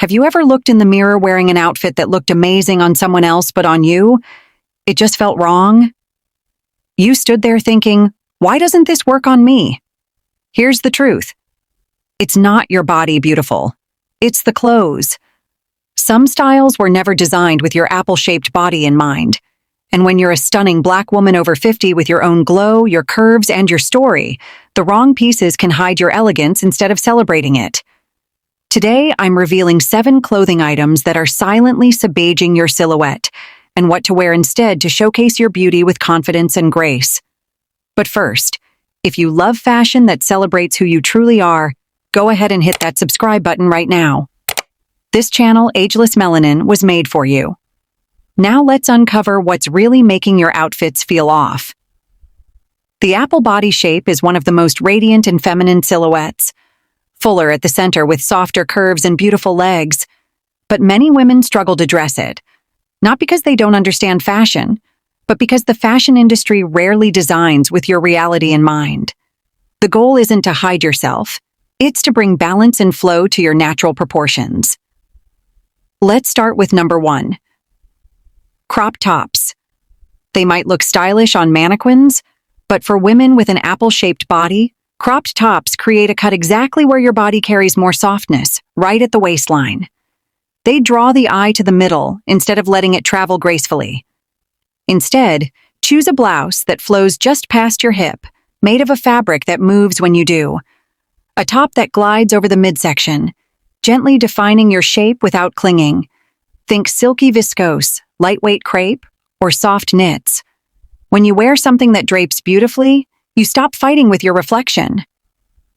Have you ever looked in the mirror wearing an outfit that looked amazing on someone else, but on you, it just felt wrong? You stood there thinking, why doesn't this work on me? Here's the truth. It's not your body beautiful. It's the clothes. Some styles were never designed with your apple-shaped body in mind. And when you're a stunning Black woman over 50 with your own glow, your curves, and your story, the wrong pieces can hide your elegance instead of celebrating it. Today, I'm revealing 7 clothing items that are silently sabotaging your silhouette and what to wear instead to showcase your beauty with confidence and grace. But first, if you love fashion that celebrates who you truly are, go ahead and hit that subscribe button right now. This channel, Ageless Melanin, was made for you. Now let's uncover what's really making your outfits feel off. The apple body shape is one of the most radiant and feminine silhouettes, fuller at the center with softer curves and beautiful legs. But many women struggle to dress it, not because they don't understand fashion, but because the fashion industry rarely designs with your reality in mind. The goal isn't to hide yourself, it's to bring balance and flow to your natural proportions. Let's start with number 1. Crop tops. They might look stylish on mannequins, but for women with an apple-shaped body, cropped tops create a cut exactly where your body carries more softness, right at the waistline. They draw the eye to the middle instead of letting it travel gracefully. Instead, choose a blouse that flows just past your hip, made of a fabric that moves when you do. A top that glides over the midsection, gently defining your shape without clinging. Think silky viscose, lightweight crepe, or soft knits. When you wear something that drapes beautifully, you stop fighting with your reflection.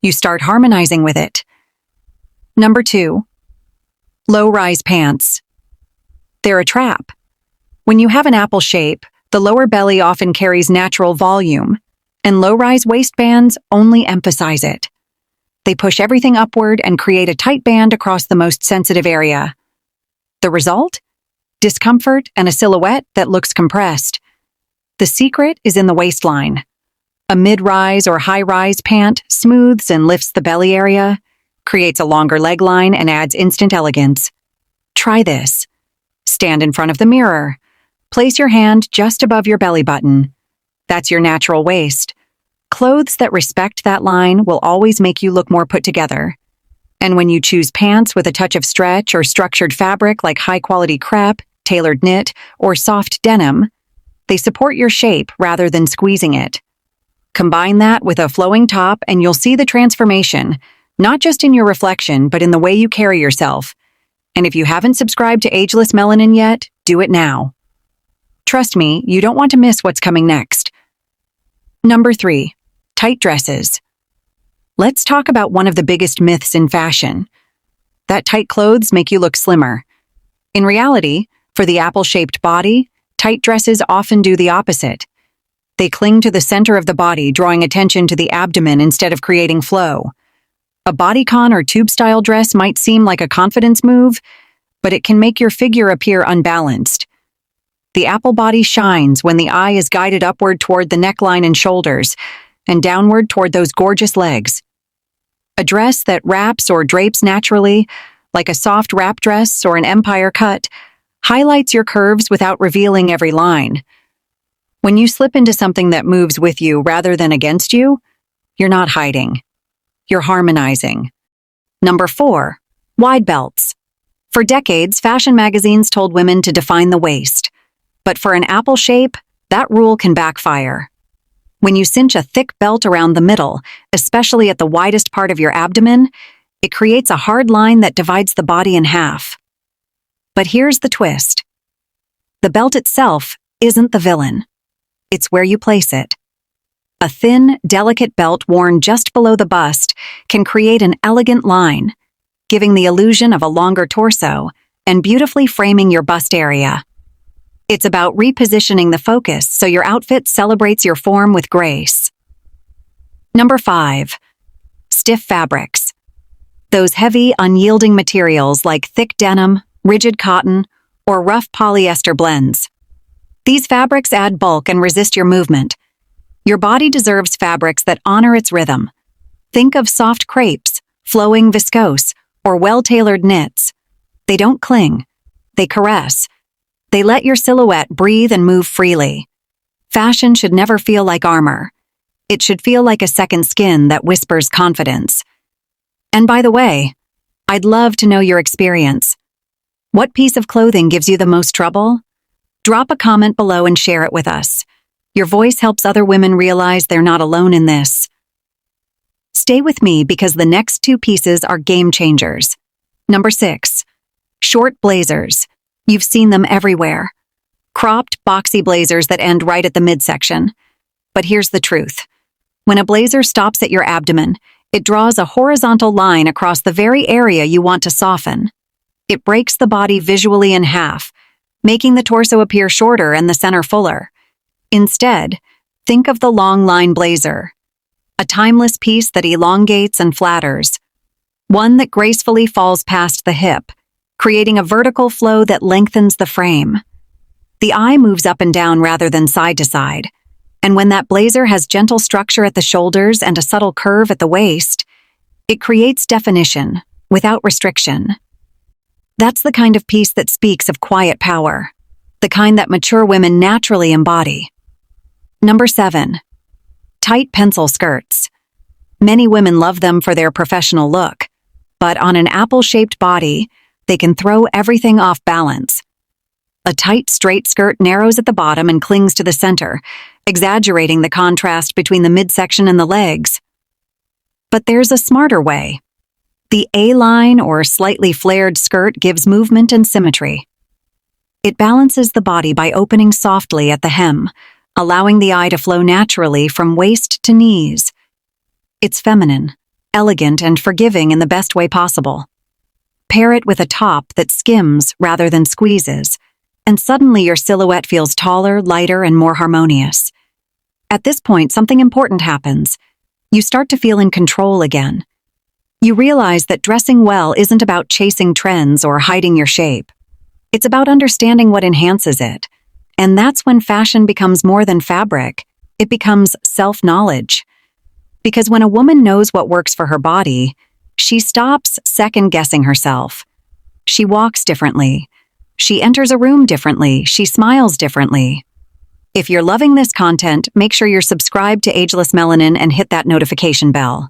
You start harmonizing with it. Number 2. Low-rise pants. They're a trap. When you have an apple shape, the lower belly often carries natural volume, and low-rise waistbands only emphasize it. They push everything upward and create a tight band across the most sensitive area. The result? Discomfort and a silhouette that looks compressed. The secret is in the waistline. A mid-rise or high-rise pant smooths and lifts the belly area, creates a longer leg line, and adds instant elegance. Try this. Stand in front of the mirror. Place your hand just above your belly button. That's your natural waist. Clothes that respect that line will always make you look more put together. And when you choose pants with a touch of stretch or structured fabric like high-quality crepe, tailored knit, or soft denim, they support your shape rather than squeezing it. Combine that with a flowing top and you'll see the transformation, not just in your reflection, but in the way you carry yourself. And if you haven't subscribed to Ageless Melanin yet, do it now. Trust me, you don't want to miss what's coming next. Number 3. Tight dresses. Let's talk about one of the biggest myths in fashion. That tight clothes make you look slimmer. In reality, for the apple-shaped body, tight dresses often do the opposite. They cling to the center of the body, drawing attention to the abdomen instead of creating flow. A bodycon or tube-style dress might seem like a confidence move, but it can make your figure appear unbalanced. The apple body shines when the eye is guided upward toward the neckline and shoulders, and downward toward those gorgeous legs. A dress that wraps or drapes naturally, like a soft wrap dress or an empire cut, highlights your curves without revealing every line. When you slip into something that moves with you rather than against you, you're not hiding. You're harmonizing. Number 4. Wide belts. For decades, fashion magazines told women to define the waist. But for an apple shape, that rule can backfire. When you cinch a thick belt around the middle, especially at the widest part of your abdomen, it creates a hard line that divides the body in half. But here's the twist. The belt itself isn't the villain. It's where you place it. A thin, delicate belt worn just below the bust can create an elegant line, giving the illusion of a longer torso and beautifully framing your bust area. It's about repositioning the focus so your outfit celebrates your form with grace. Number 5. Stiff fabrics. Those heavy, unyielding materials like thick denim, rigid cotton, or rough polyester blends. These fabrics add bulk and resist your movement. Your body deserves fabrics that honor its rhythm. Think of soft crepes, flowing viscose, or well-tailored knits. They don't cling. They caress. They let your silhouette breathe and move freely. Fashion should never feel like armor. It should feel like a second skin that whispers confidence. And by the way, I'd love to know your experience. What piece of clothing gives you the most trouble? Drop a comment below and share it with us. Your voice helps other women realize they're not alone in this. Stay with me because the next two pieces are game changers. Number 6. Short blazers. You've seen them everywhere. Cropped, boxy blazers that end right at the midsection. But here's the truth. When a blazer stops at your abdomen, it draws a horizontal line across the very area you want to soften. It breaks the body visually in half, making the torso appear shorter and the center fuller. Instead, think of the long line blazer, a timeless piece that elongates and flatters, one that gracefully falls past the hip, creating a vertical flow that lengthens the frame. The eye moves up and down rather than side to side, and when that blazer has gentle structure at the shoulders and a subtle curve at the waist, it creates definition without restriction. That's the kind of piece that speaks of quiet power, the kind that mature women naturally embody. Number 7. Tight pencil skirts. Many women love them for their professional look, but on an apple-shaped body, they can throw everything off balance. A tight, straight skirt narrows at the bottom and clings to the center, exaggerating the contrast between the midsection and the legs. But there's a smarter way. The A-line or slightly flared skirt gives movement and symmetry. It balances the body by opening softly at the hem, allowing the eye to flow naturally from waist to knees. It's feminine, elegant, and forgiving in the best way possible. Pair it with a top that skims rather than squeezes, and suddenly your silhouette feels taller, lighter, and more harmonious. At this point, something important happens. You start to feel in control again. You realize that dressing well isn't about chasing trends or hiding your shape. It's about understanding what enhances it. And that's when fashion becomes more than fabric. It becomes self-knowledge. Because when a woman knows what works for her body, she stops second-guessing herself. She walks differently. She enters a room differently. She smiles differently. If you're loving this content, make sure you're subscribed to Ageless Melanin and hit that notification bell.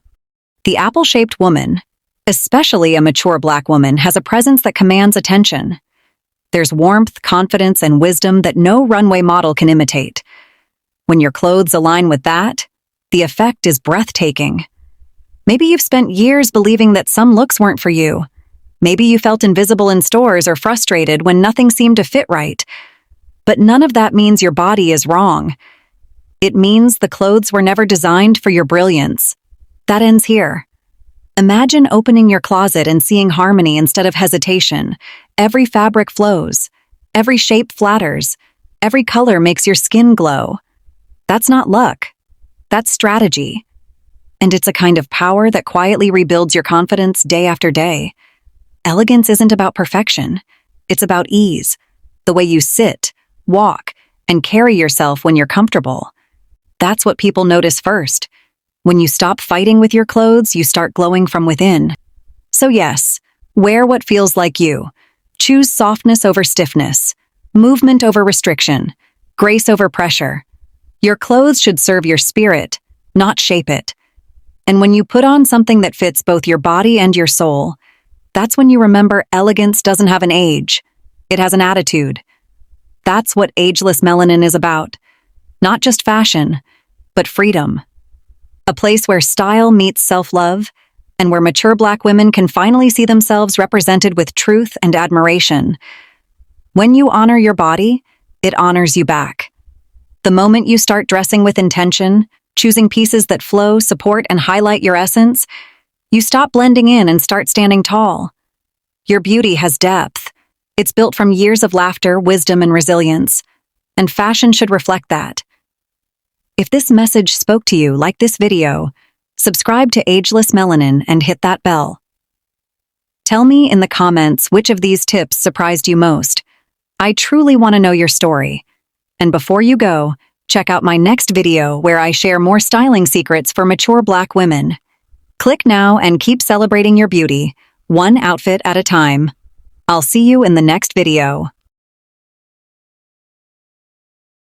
The apple-shaped woman, especially a mature Black woman, has a presence that commands attention. There's warmth, confidence, and wisdom that no runway model can imitate. When your clothes align with that, the effect is breathtaking. Maybe you've spent years believing that some looks weren't for you. Maybe you felt invisible in stores or frustrated when nothing seemed to fit right. But none of that means your body is wrong. It means the clothes were never designed for your brilliance. That ends here. Imagine opening your closet and seeing harmony instead of hesitation. Every fabric flows. Every shape flatters. Every color makes your skin glow. That's not luck. That's strategy. And it's a kind of power that quietly rebuilds your confidence day after day. Elegance isn't about perfection. It's about ease. The way you sit, walk, and carry yourself when you're comfortable. That's what people notice first. When you stop fighting with your clothes, you start glowing from within. So yes, wear what feels like you. Choose softness over stiffness, movement over restriction, grace over pressure. Your clothes should serve your spirit, not shape it. And when you put on something that fits both your body and your soul, that's when you remember elegance doesn't have an age. It has an attitude. That's what Ageless Melanin is about. Not just fashion, but freedom. A place where style meets self-love, and where mature Black women can finally see themselves represented with truth and admiration. When you honor your body, it honors you back. The moment you start dressing with intention, choosing pieces that flow, support, and highlight your essence, you stop blending in and start standing tall. Your beauty has depth. It's built from years of laughter, wisdom, and resilience. And fashion should reflect that. If this message spoke to you, like this video, subscribe to Ageless Melanin and hit that bell. Tell me in the comments which of these tips surprised you most. I truly want to know your story. And before you go, check out my next video where I share more styling secrets for mature Black women. Click now and keep celebrating your beauty, one outfit at a time. I'll see you in the next video.